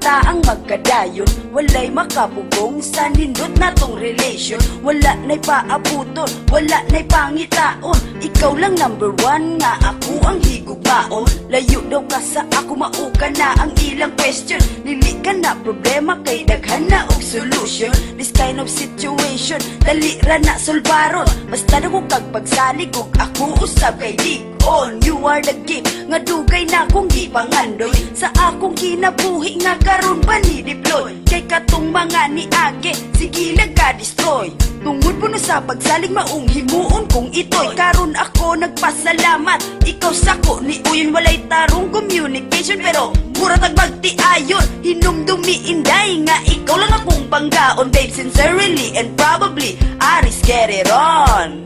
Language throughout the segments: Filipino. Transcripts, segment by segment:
ta ang magkadayon, walay makabugong sa nindot na tong relation. Wala na'y paabuton, wala na'y pangitaon, ikaw lang number one nga ako ang higugmaon. Layo daw ka sa ako, mauka na ang ilang question. Dili ka na problema kay daghan na og solution. This kind of situation dali ra na solbaron, basta daw kag pagsalig ug ako usab kay di on. You are the gift nga dugay na kong gipangandoy sa akong kinabuhi nga karon pa ni deploy. Kay katong mga niage sige nagka-destroy, tungod po no sa pagsalig maong himuon kong itoy. Karon ako nagpasalamat, ikaw sako ni uyon walay tarong communication, pero mura tagbagti ayon hinumdumi inday nga ikaw lang akong panggaon. Babe, sincerely and probably Aris, get it on.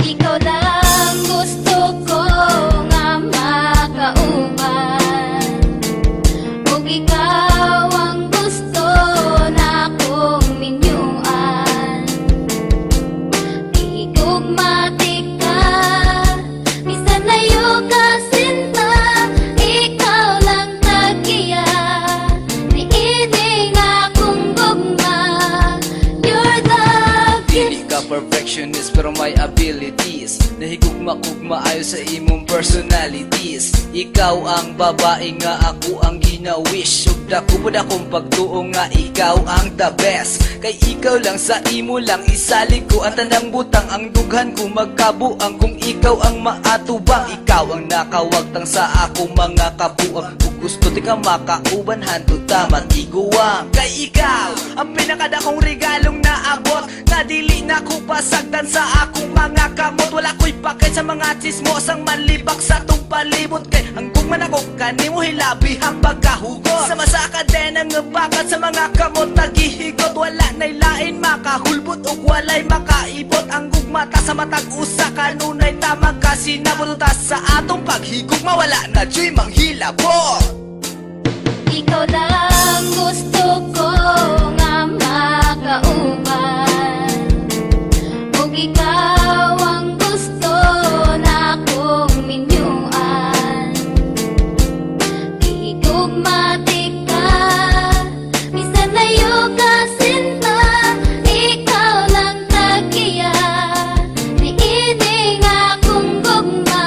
Ikaw lang gusto ko nga makauban, ug ikaw ang gusto na kong minyuan. Higugmatik ka, bisan layo ka sinta, ikaw lang tagiya, niining akong gugma. You're the Dili ka perfectionist pero may abilities, nahigugma-ugma ayo sa imong personalities. Ikaw ang babae nga ako ang gina-wish, ug dako pod akong pagtuo nga ikaw ang the best. Kay ikaw lang sa imo lang isalig ko ang tanang butang, ang dughan ko magkabuang kung ikaw ang maatubang. Ikaw ang nakawagtang sa ako mga kabuang, ug gusto di ka makauban hantud tamat iguang. Kay ikaw ang pinakadakong regalong naabot, na dili na ko pasagdan sa akong mga kamot. Wala ko'y pakay sa mga chismos ang malibak sa tong palibot, kay hanggang man ako kanimo hilabi ang pagkahugot. Sama sa kadena nga bakat sa mga kamot nagihigot, wala na'y lain makahulbot ug walay makaibot. Ang gugmata sa matag usa kanunay tamang kasinabot, sa atong paghigugma wala na dyo'y manghilabot. Ikaw lang gusto ko nga makauban, ug ikaw ang gusto na kong minyuan. Higugmatik ka, bisan layo ka sinta, ikaw lang tagiya, niining akong gugma.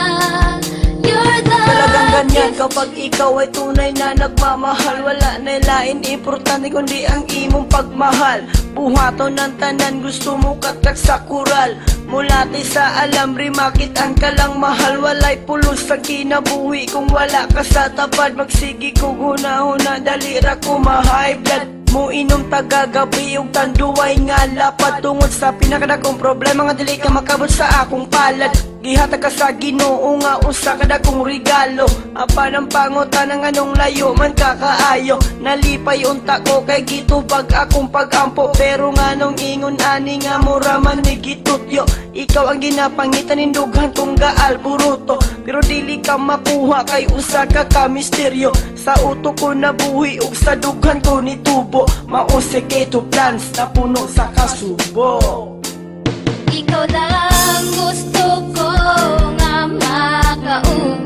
You're the Talagang ganyan kapag ikaw ay tunay na nagmamahal, wala na lain importante kundi ang imong pagmahal. Buhaton ng tanan gusto mo katak sa kural, mulati sa alamri makit ang kalang mahal. Walay pulos sa kinabuhi kung wala ka sa tapad, magsigi ko huna-huna dalira ko ma-high blood mo inom tagagabi ug tanduay nga lapad. Tungod sa pinakadakong problema nga dili ka makabot sa akong palad, gihatag ka sa Ginoo nga usa ka dakong regalo. Apan ang pangutan ng anong layo man kakaayo, nalipay unta ko kay gitubag akong pagampo, pero nganong ingon ani nga mura man ni gitutyo. Ikaw ang ginapangitan nindughan kong gaal buruto, pero dili ka makuha kay usa ka misteryo. Sa utok ko nabuhi ug sa dughan ko ni tubo, mause keto plans na puno sa kasubo. Ikaw lang gusto ko nga makauban,